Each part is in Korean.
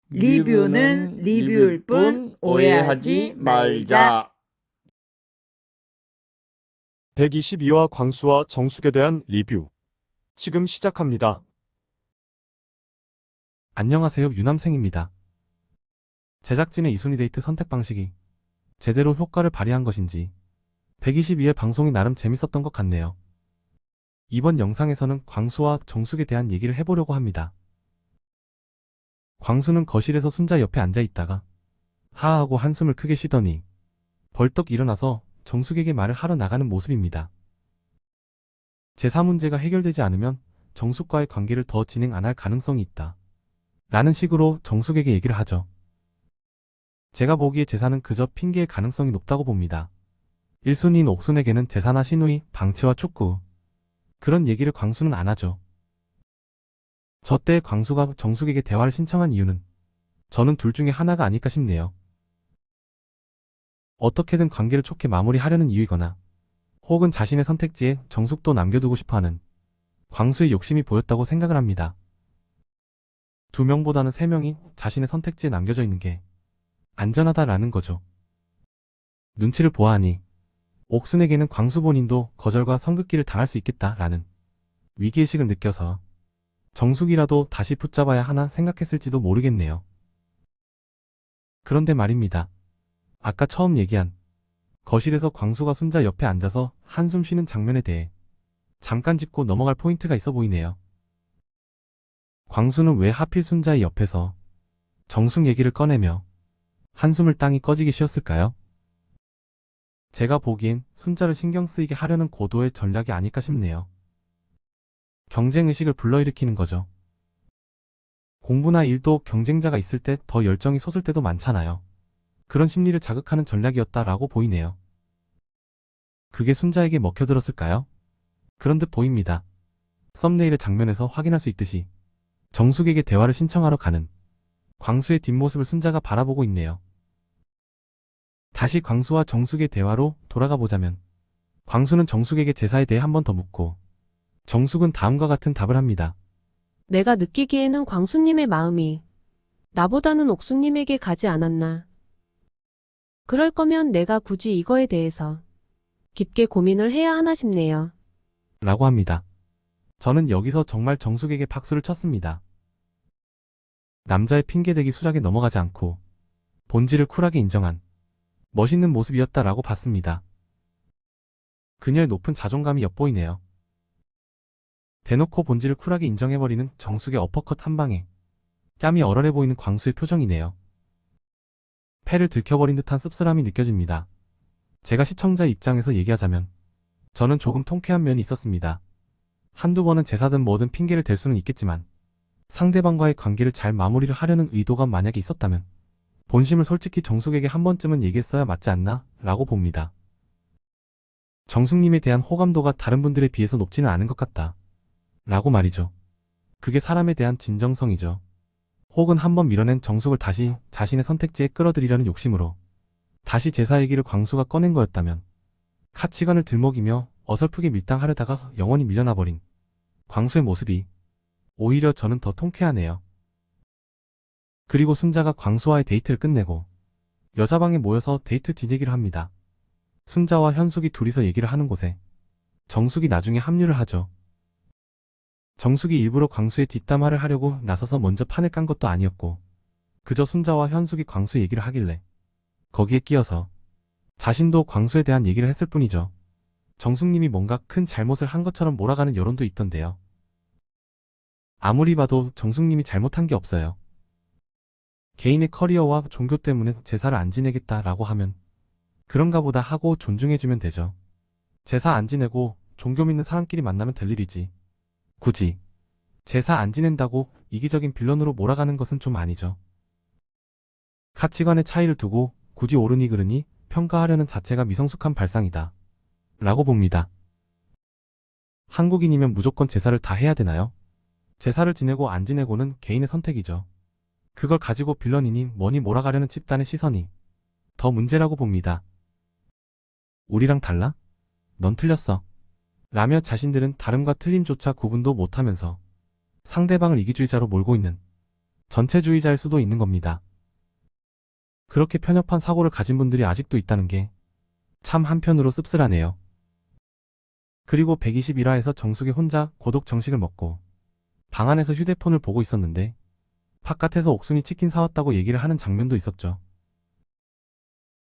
리뷰는 리뷰일 뿐 오해하지 말자. 122화 광수와 정숙에 대한 리뷰. 지금 시작합니다. 안녕하세요, 유남생입니다. 제작진의 이순희 데이트 선택 방식이 제대로 효과를 발휘한 것인지 122회 방송이 나름 재밌었던 것 같네요. 이번 영상에서는 광수와 정숙에 대한 얘기를 해보려고 합니다. 광수는 거실에서 순자 옆에 앉아있다가 하하하고 한숨을 크게 쉬더니 벌떡 일어나서 정숙에게 말을 하러 나가는 모습입니다. 제사 문제가 해결되지 않으면 정숙과의 관계를 더 진행 안 할 가능성이 있다 라는 식으로 정숙에게 얘기를 하죠. 제가 보기에 제사는 그저 핑계일 가능성이 높다고 봅니다. 1순위인 옥순에게는 제사나 신우이, 방치와 축구 그런 얘기를 광수는 안 하죠. 저 때 광수가 정숙에게 대화를 신청한 이유는 저는 둘 중에 하나가 아닐까 싶네요. 어떻게든 관계를 좋게 마무리하려는 이유이거나 혹은 자신의 선택지에 정숙도 남겨두고 싶어하는 광수의 욕심이 보였다고 생각을 합니다. 2명보다는 3명이 자신의 선택지에 남겨져 있는 게 안전하다라는 거죠. 눈치를 보아하니 옥순에게는 광수 본인도 거절과 성급기를 당할 수 있겠다라는 위기의식을 느껴서 정숙이라도 다시 붙잡아야 하나 생각했을지도 모르겠네요. 그런데 말입니다. 아까 처음 얘기한 거실에서 광수가 순자 옆에 앉아서 한숨 쉬는 장면에 대해 잠깐 짚고 넘어갈 포인트가 있어 보이네요. 광수는 왜 하필 순자의 옆에서 정숙 얘기를 꺼내며 한숨을 땅이 꺼지게 쉬었을까요? 제가 보기엔 순자를 신경 쓰이게 하려는 고도의 전략이 아닐까 싶네요. 경쟁의식을 불러일으키는 거죠. 공부나 일도 경쟁자가 있을 때 더 열정이 솟을 때도 많잖아요. 그런 심리를 자극하는 전략이었다라고 보이네요. 그게 순자에게 먹혀들었을까요? 그런 듯 보입니다. 썸네일의 장면에서 확인할 수 있듯이 정숙에게 대화를 신청하러 가는 광수의 뒷모습을 순자가 바라보고 있네요. 다시 광수와 정숙의 대화로 돌아가 보자면 광수는 정숙에게 제사에 대해 한 번 더 묻고 정숙은 다음과 같은 답을 합니다. 내가 느끼기에는 광수님의 마음이 나보다는 옥수님에게 가지 않았나. 그럴 거면 내가 굳이 이거에 대해서 깊게 고민을 해야 하나 싶네요. 라고 합니다. 저는 여기서 정말 정숙에게 박수를 쳤습니다. 남자의 핑계대기 수작에 넘어가지 않고 본질을 쿨하게 인정한 멋있는 모습이었다라고 봤습니다. 그녀의 높은 자존감이 엿보이네요. 대놓고 본질을 쿨하게 인정해버리는 정숙의 어퍼컷 한 방에 뺨이 얼얼해 보이는 광수의 표정이네요. 패를 들켜버린 듯한 씁쓸함이 느껴집니다. 제가 시청자 입장에서 얘기하자면 저는 조금 통쾌한 면이 있었습니다. 한두 번은 제사든 뭐든 핑계를 댈 수는 있겠지만 상대방과의 관계를 잘 마무리를 하려는 의도가 만약에 있었다면 본심을 솔직히 정숙에게 한 번쯤은 얘기했어야 맞지 않나? 라고 봅니다. 정숙님에 대한 호감도가 다른 분들에 비해서 높지는 않은 것 같다. 라고 말이죠. 그게 사람에 대한 진정성이죠. 혹은 한번 밀어낸 정숙을 다시 자신의 선택지에 끌어들이려는 욕심으로 다시 제사 얘기를 광수가 꺼낸 거였다면 가치관을 들먹이며 어설프게 밀당하려다가 영원히 밀려나버린 광수의 모습이 오히려 저는 더 통쾌하네요. 그리고 순자가 광수와의 데이트를 끝내고 여자방에 모여서 데이트 뒷얘기를 합니다. 순자와 현숙이 둘이서 얘기를 하는 곳에 정숙이 나중에 합류를 하죠. 정숙이 일부러 광수의 뒷담화를 하려고 나서서 먼저 판을 깐 것도 아니었고 그저 순자와 현숙이 광수 얘기를 하길래 거기에 끼어서 자신도 광수에 대한 얘기를 했을 뿐이죠. 정숙님이 뭔가 큰 잘못을 한 것처럼 몰아가는 여론도 있던데요. 아무리 봐도 정숙님이 잘못한 게 없어요. 개인의 커리어와 종교 때문에 제사를 안 지내겠다라고 하면 그런가 보다 하고 존중해주면 되죠. 제사 안 지내고 종교 믿는 사람끼리 만나면 될 일이지. 굳이 제사 안 지낸다고 이기적인 빌런으로 몰아가는 것은 좀 아니죠. 가치관의 차이를 두고 굳이 옳으니 그르니 평가하려는 자체가 미성숙한 발상이다. 라고 봅니다. 한국인이면 무조건 제사를 다 해야 되나요? 제사를 지내고 안 지내고는 개인의 선택이죠. 그걸 가지고 빌런이니 뭐니 몰아가려는 집단의 시선이 더 문제라고 봅니다. 우리랑 달라? 넌 틀렸어. 라며 자신들은 다름과 틀림조차 구분도 못하면서 상대방을 이기주의자로 몰고 있는 전체주의자일 수도 있는 겁니다. 그렇게 편협한 사고를 가진 분들이 아직도 있다는 게 참 한편으로 씁쓸하네요. 그리고 121화에서 정숙이 혼자 고독 정식을 먹고 방 안에서 휴대폰을 보고 있었는데 바깥에서 옥순이 치킨 사왔다고 얘기를 하는 장면도 있었죠.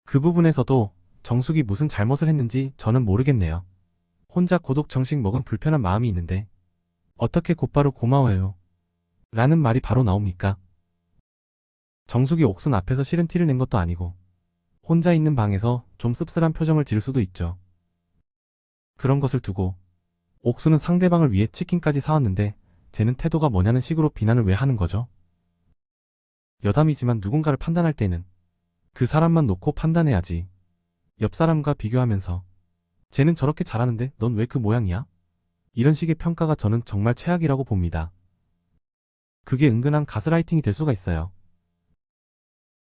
그 부분에서도 정숙이 무슨 잘못을 했는지 저는 모르겠네요. 혼자 고독 정식 먹은 불편한 마음이 있는데 어떻게 곧바로 고마워요 라는 말이 바로 나옵니까? 정숙이 옥순 앞에서 싫은 티를 낸 것도 아니고 혼자 있는 방에서 좀 씁쓸한 표정을 지을 수도 있죠. 그런 것을 두고 옥순은 상대방을 위해 치킨까지 사왔는데 쟤는 태도가 뭐냐는 식으로 비난을 왜 하는 거죠? 여담이지만 누군가를 판단할 때는 그 사람만 놓고 판단해야지. 옆 사람과 비교하면서 쟤는 저렇게 잘하는데 넌 왜 그 모양이야? 이런 식의 평가가 저는 정말 최악이라고 봅니다. 그게 은근한 가스라이팅이 될 수가 있어요.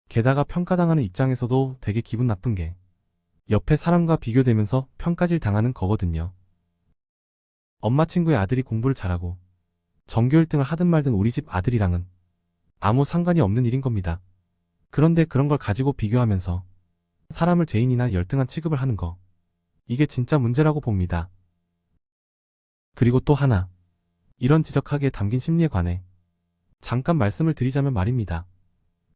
게다가 평가당하는 입장에서도 되게 기분 나쁜 게 옆에 사람과 비교되면서 평가질 당하는 거거든요. 엄마 친구의 아들이 공부를 잘하고 전교 1등을 하든 말든 우리 집 아들이랑은 아무 상관이 없는 일인 겁니다. 그런데 그런 걸 가지고 비교하면서 사람을 죄인이나 열등한 취급을 하는 거, 이게 진짜 문제라고 봅니다. 그리고 또 하나, 이런 지적하기에 담긴 심리에 관해 잠깐 말씀을 드리자면 말입니다.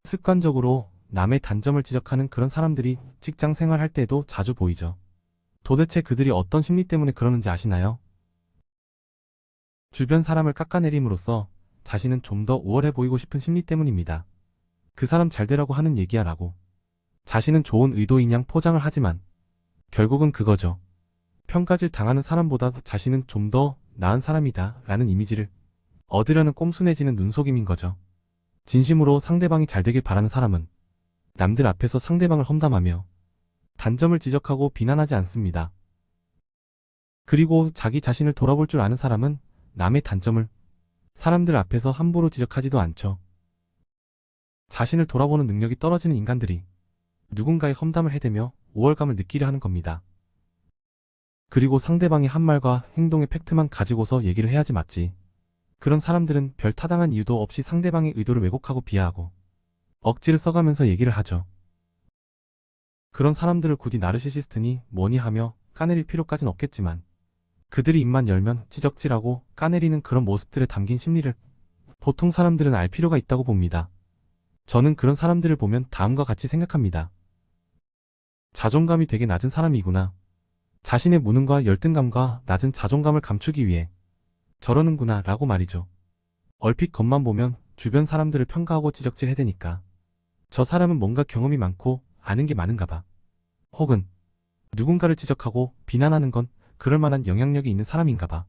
습관적으로 남의 단점을 지적하는 그런 사람들이 직장 생활할 때도 자주 보이죠. 도대체 그들이 어떤 심리 때문에 그러는지 아시나요? 주변 사람을 깎아내림으로써 자신은 좀 더 우월해 보이고 싶은 심리 때문입니다. 그 사람 잘 되라고 하는 얘기야 라고 자신은 좋은 의도인 양 포장을 하지만 결국은 그거죠. 평가질 당하는 사람보다 자신은 좀 더 나은 사람이다 라는 이미지를 얻으려는 꼼수 내지는 눈속임인 거죠. 진심으로 상대방이 잘 되길 바라는 사람은 남들 앞에서 상대방을 험담하며 단점을 지적하고 비난하지 않습니다. 그리고 자기 자신을 돌아볼 줄 아는 사람은 남의 단점을 사람들 앞에서 함부로 지적하지도 않죠. 자신을 돌아보는 능력이 떨어지는 인간들이 누군가의 험담을 해대며 우월감을 느끼려 하는 겁니다. 그리고 상대방이 한 말과 행동의 팩트만 가지고서 얘기를 해야지 맞지. 그런 사람들은 별 타당한 이유도 없이 상대방의 의도를 왜곡하고 비하하고 억지를 써가면서 얘기를 하죠. 그런 사람들을 굳이 나르시시스트니 뭐니 하며 까내릴 필요까진 없겠지만 그들이 입만 열면 지적질하고 까내리는 그런 모습들에 담긴 심리를 보통 사람들은 알 필요가 있다고 봅니다. 저는 그런 사람들을 보면 다음과 같이 생각합니다. 자존감이 되게 낮은 사람이구나. 자신의 무능과 열등감과 낮은 자존감을 감추기 위해 저러는구나 라고 말이죠. 얼핏 겉만 보면 주변 사람들을 평가하고 지적질 해대니까 저 사람은 뭔가 경험이 많고 아는 게 많은가 봐. 혹은 누군가를 지적하고 비난하는 건 그럴 만한 영향력이 있는 사람인가 봐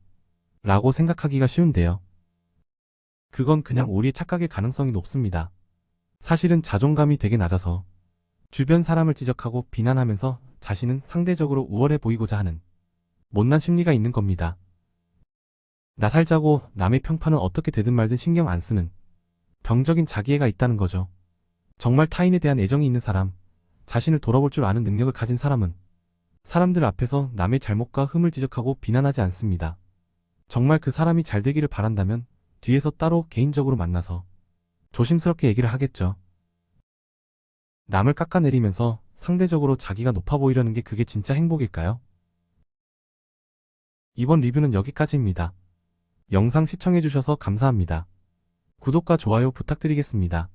라고 생각하기가 쉬운데요. 그건 그냥 우리의 착각일 가능성이 높습니다. 사실은 자존감이 되게 낮아서 주변 사람을 지적하고 비난하면서 자신은 상대적으로 우월해 보이고자 하는 못난 심리가 있는 겁니다. 나 살자고 남의 평판은 어떻게 되든 말든 신경 안 쓰는 병적인 자기애가 있다는 거죠. 정말 타인에 대한 애정이 있는 사람, 자신을 돌아볼 줄 아는 능력을 가진 사람은 사람들 앞에서 남의 잘못과 흠을 지적하고 비난하지 않습니다. 정말 그 사람이 잘 되기를 바란다면 뒤에서 따로 개인적으로 만나서 조심스럽게 얘기를 하겠죠. 남을 깎아내리면서 상대적으로 자기가 높아 보이려는 게 그게 진짜 행복일까요? 이번 리뷰는 여기까지입니다. 영상 시청해주셔서 감사합니다. 구독과 좋아요 부탁드리겠습니다.